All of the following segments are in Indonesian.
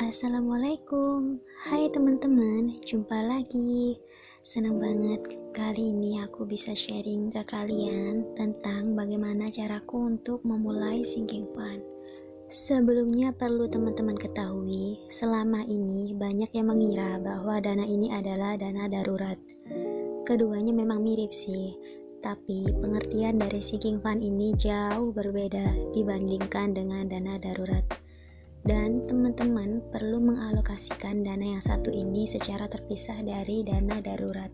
Assalamualaikum, hai teman-teman, jumpa lagi. Senang banget kali ini aku bisa sharing ke kalian tentang bagaimana caraku untuk memulai sinking fund. Sebelumnya perlu teman-teman ketahui, selama ini banyak yang mengira bahwa dana ini adalah dana darurat. Keduanya memang mirip sih, tapi pengertian dari sinking fund ini jauh berbeda dibandingkan dengan dana darurat. Dan teman-teman perlu mengalokasikan dana yang satu ini secara terpisah dari dana darurat.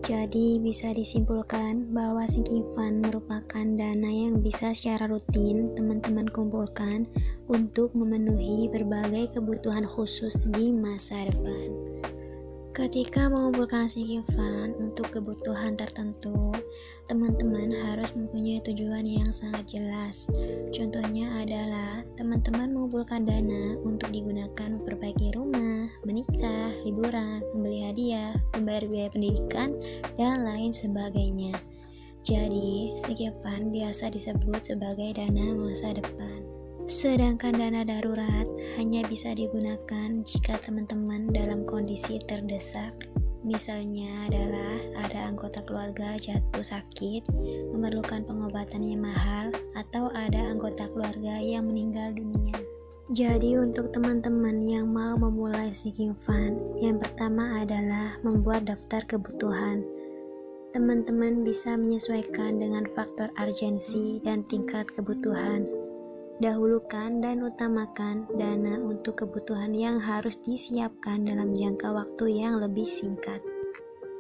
Jadi bisa disimpulkan bahwa sinking fund merupakan dana yang bisa secara rutin teman-teman kumpulkan untuk memenuhi berbagai kebutuhan khusus di masa depan. Ketika mengumpulkan sinking fund untuk kebutuhan tertentu, teman-teman harus mempunyai tujuan yang sangat jelas. Contohnya adalah teman-teman mengumpulkan dana untuk digunakan memperbaiki rumah, menikah, liburan, membeli hadiah, membayar biaya pendidikan, dan lain sebagainya. Jadi, sinking fund biasa disebut sebagai dana masa depan. Sedangkan dana darurat hanya bisa digunakan jika teman-teman dalam kondisi terdesak. Misalnya adalah ada anggota keluarga jatuh sakit, memerlukan pengobatan yang mahal, atau ada anggota keluarga yang meninggal dunia. Jadi untuk teman-teman yang mau memulai sinking fund, yang pertama adalah membuat daftar kebutuhan. Teman-teman bisa menyesuaikan dengan faktor urgensi dan tingkat kebutuhan. Dahulukan dan utamakan dana untuk kebutuhan yang harus disiapkan dalam jangka waktu yang lebih singkat.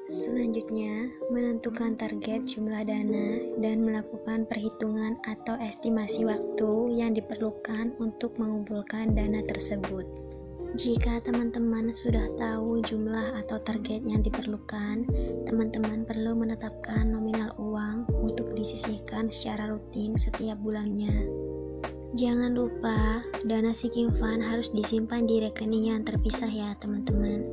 Selanjutnya, menentukan target jumlah dana dan melakukan perhitungan atau estimasi waktu yang diperlukan untuk mengumpulkan dana tersebut. Jika teman-teman sudah tahu jumlah atau target yang diperlukan, teman-teman perlu menetapkan nominal uang untuk disisihkan secara rutin setiap bulannya. Jangan lupa, dana sinking fund harus disimpan di rekening yang terpisah ya teman-teman.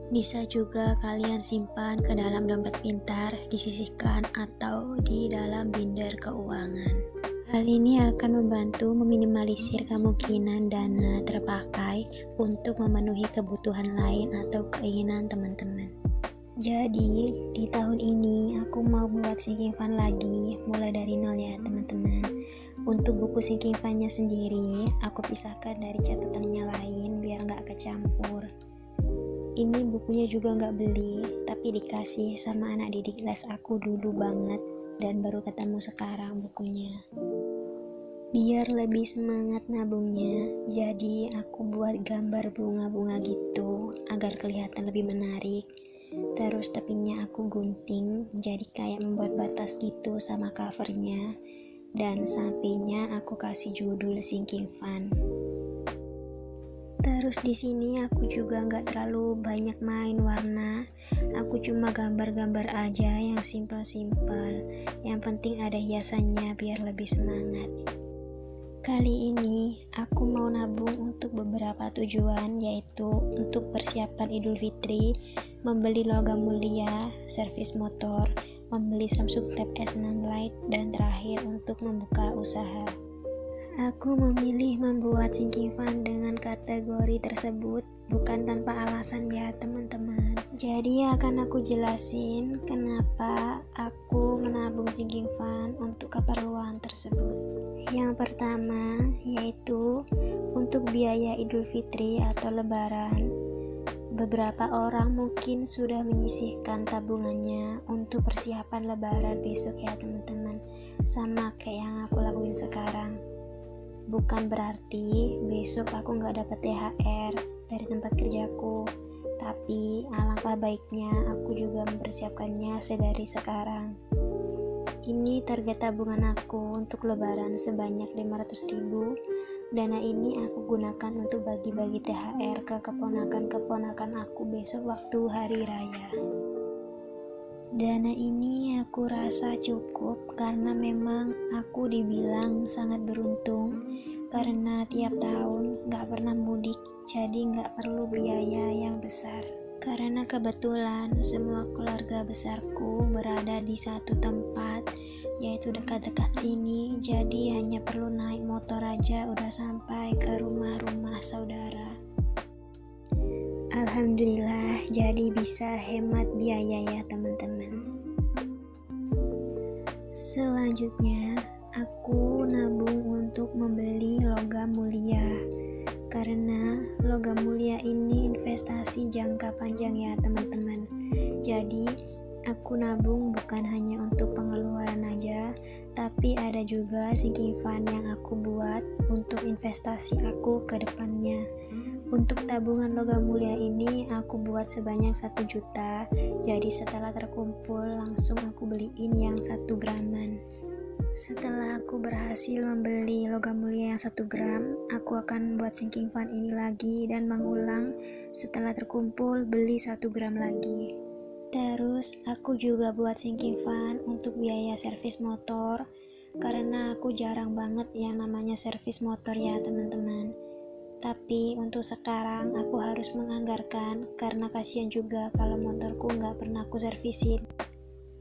Bisa juga kalian simpan ke dalam dompet pintar, disisihkan, atau di dalam binder keuangan. Hal ini akan membantu meminimalisir kemungkinan dana terpakai untuk memenuhi kebutuhan lain atau keinginan teman-teman. Jadi, di tahun ini aku mau buat sinking fund lagi, mulai dari nol ya teman-teman. Untuk buku sinking fund-nya sendiri, aku pisahkan dari catatannya lain biar nggak kecampur. Ini bukunya juga nggak beli, tapi dikasih sama anak didik les aku dulu banget, dan baru ketemu sekarang bukunya. Biar lebih semangat nabungnya, jadi aku buat gambar bunga-bunga gitu, agar kelihatan lebih menarik. Terus tepinya aku gunting, jadi kayak membuat batas gitu sama covernya. Dan sampingnya aku kasih judul sinking fund. Terus di sini aku juga nggak terlalu banyak main warna. Aku cuma gambar-gambar aja yang simpel-simpel. Yang penting ada hiasannya biar lebih semangat. Kali ini aku mau nabung untuk beberapa tujuan, yaitu untuk persiapan Idul Fitri, membeli logam mulia, servis motor, membeli Samsung Tab S6 Lite, dan terakhir untuk membuka usaha. Aku memilih membuat sinking fund dengan kategori tersebut bukan tanpa alasan ya teman-teman. Jadi akan aku jelasin kenapa aku menabung sinking fund untuk keperluan tersebut. Yang pertama yaitu untuk biaya Idul Fitri atau Lebaran. Beberapa orang mungkin sudah menyisihkan tabungannya untuk persiapan Lebaran besok ya teman-teman, sama kayak yang aku lakuin sekarang. Bukan berarti besok aku nggak dapat THR dari tempat kerjaku, tapi alangkah baiknya aku juga mempersiapkannya sedari sekarang. Ini target tabungan aku untuk Lebaran sebanyak 500.000. Dana ini aku gunakan untuk bagi-bagi THR ke keponakan-keponakan aku besok waktu hari raya. Dana ini aku rasa cukup karena memang aku dibilang sangat beruntung karena tiap tahun gak pernah mudik, jadi gak perlu biaya yang besar. Karena kebetulan semua keluarga besarku berada di satu tempat, yaitu dekat-dekat sini, jadi hanya perlu naik motor aja udah sampai ke rumah-rumah saudara. Alhamdulillah, jadi bisa hemat biaya ya teman-teman. Selanjutnya, aku nabung untuk membeli logam mulia. Karena logam mulia ini investasi jangka panjang ya teman-teman. Jadi, aku nabung bukan hanya untuk pengeluaran aja, tapi ada juga sinking fund yang aku buat untuk investasi aku ke depannya. Untuk tabungan logam mulia ini aku buat sebanyak 1 juta. Jadi setelah terkumpul langsung aku beliin yang 1 graman. Setelah aku berhasil membeli logam mulia yang 1 gram, aku akan buat sinking fund ini lagi dan mengulang setelah terkumpul beli 1 gram lagi. Terus aku juga buat sinking fund untuk biaya servis motor, karena aku jarang banget yang namanya servis motor ya teman-teman. Tapi untuk sekarang aku harus menganggarkan karena kasihan juga kalau motorku nggak pernah aku servisin.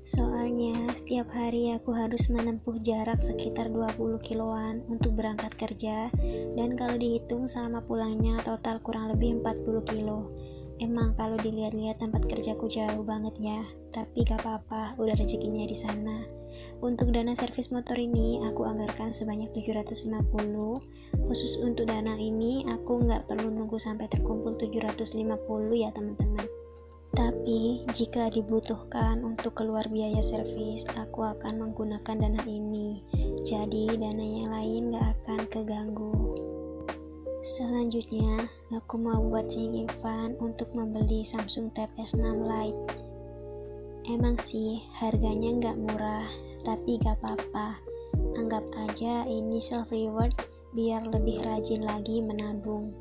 Soalnya setiap hari aku harus menempuh jarak sekitar 20 kiloan untuk berangkat kerja, dan kalau dihitung sama pulangnya total kurang lebih 40 kilo. Emang kalau dilihat-lihat tempat kerjaku jauh banget ya, tapi gak apa-apa, udah rezekinya di sana. Untuk dana servis motor ini aku anggarkan sebanyak 750. Khusus untuk dana ini aku nggak perlu nunggu sampai terkumpul 750 ya teman-teman. Tapi jika dibutuhkan untuk keluar biaya servis, aku akan menggunakan dana ini. Jadi dana yang lain nggak akan keganggu. Selanjutnya, aku mau buat sinking fund untuk membeli Samsung Tab S6 Lite. Emang sih harganya nggak murah, tapi gak apa-apa. Anggap aja ini self reward biar lebih rajin lagi menabung.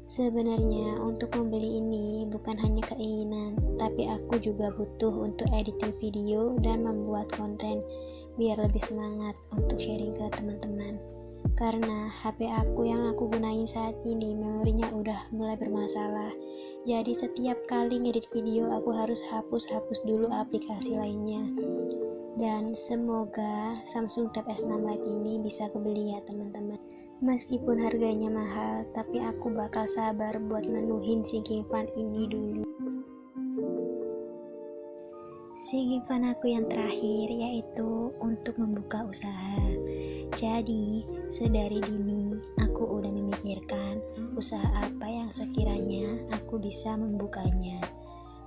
Sebenarnya untuk membeli ini bukan hanya keinginan, tapi aku juga butuh untuk editing video dan membuat konten biar lebih semangat untuk sharing ke teman-teman. Karena HP aku yang aku gunain saat ini memorinya udah mulai bermasalah. Jadi setiap kali ngedit video aku harus hapus dulu aplikasi lainnya. Dan semoga Samsung Tab S6 Lite ini bisa kebeli ya teman-teman. Meskipun harganya mahal, tapi aku bakal sabar buat menuhin sinking fund ini dulu. Sinking fund aku yang terakhir yaitu untuk membuka usaha. Jadi, sedari dini aku udah memikirkan usaha apa yang sekiranya aku bisa membukanya.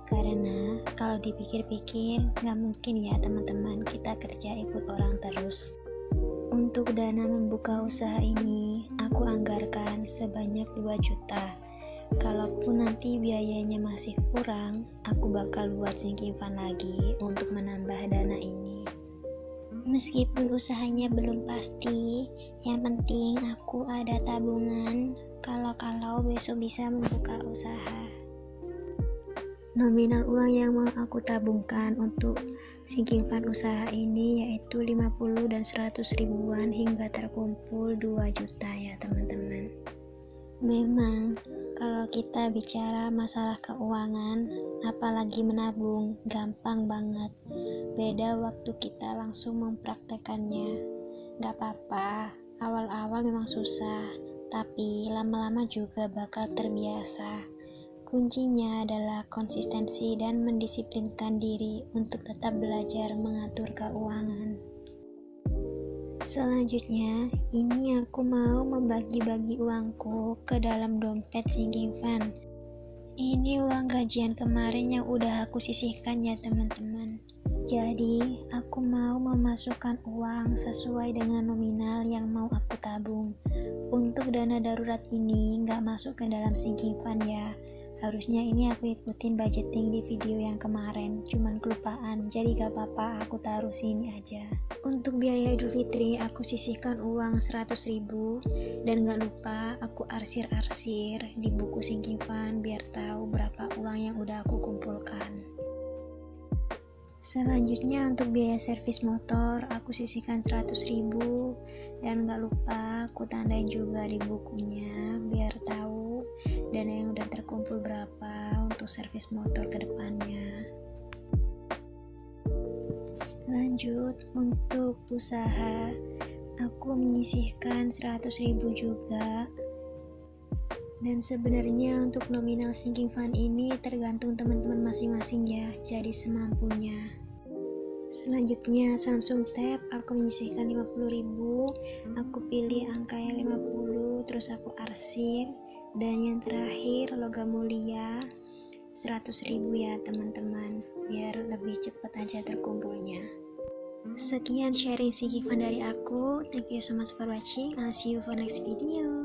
Karena kalau dipikir-pikir gak mungkin ya teman-teman kita kerja ikut orang terus. Untuk dana membuka usaha ini aku anggarkan sebanyak 2 juta. Kalaupun nanti biayanya masih kurang, aku bakal buat sinking fund lagi untuk menambah dana ini. Meskipun usahanya belum pasti, yang penting aku ada tabungan kalau besok bisa membuka usaha. Nominal uang yang mau aku tabungkan untuk sinking fund usaha ini yaitu 50 dan 100 ribuan hingga terkumpul 2 juta ya teman-teman. Memang kalau kita bicara masalah keuangan, apalagi menabung, gampang banget. Beda waktu kita langsung mempraktekannya. Gak apa-apa, awal-awal memang susah, tapi lama-lama juga bakal terbiasa. Kuncinya adalah konsistensi dan mendisiplinkan diri untuk tetap belajar mengatur keuangan. Selanjutnya, ini aku mau membagi-bagi uangku ke dalam dompet sinking fund. Ini uang gajian kemarin yang udah aku sisihkan ya teman-teman. Jadi, aku mau memasukkan uang sesuai dengan nominal yang mau aku tabung. Untuk dana darurat ini nggak masuk ke dalam sinking fund ya. Harusnya ini aku ikutin budgeting di video yang kemarin, cuman kelupaan, jadi gak apa-apa aku taruh sini aja. Untuk biaya Idul Fitri aku sisihkan uang 100 ribu, dan gak lupa aku arsir-arsir di buku sinking fund biar tahu berapa uang yang udah aku kumpulkan. Selanjutnya untuk biaya servis motor aku sisihkan 100 ribu, dan gak lupa aku tandain juga di bukunya biar tahu dana yang udah terkumpul berapa untuk servis motor ke depannya. Lanjut untuk usaha aku menyisihkan 100 ribu juga. Dan sebenarnya untuk nominal sinking fund ini tergantung teman-teman masing-masing ya, jadi semampunya. Selanjutnya Samsung Tab aku menyisihkan 50.000, aku pilih angka yang 50, terus aku arsir. Dan yang terakhir logam mulia 100.000 ya teman-teman, biar lebih cepat aja terkumpulnya. Sekian sharing sinking fund dari aku. Thank you so much for watching. I'll see you for next video.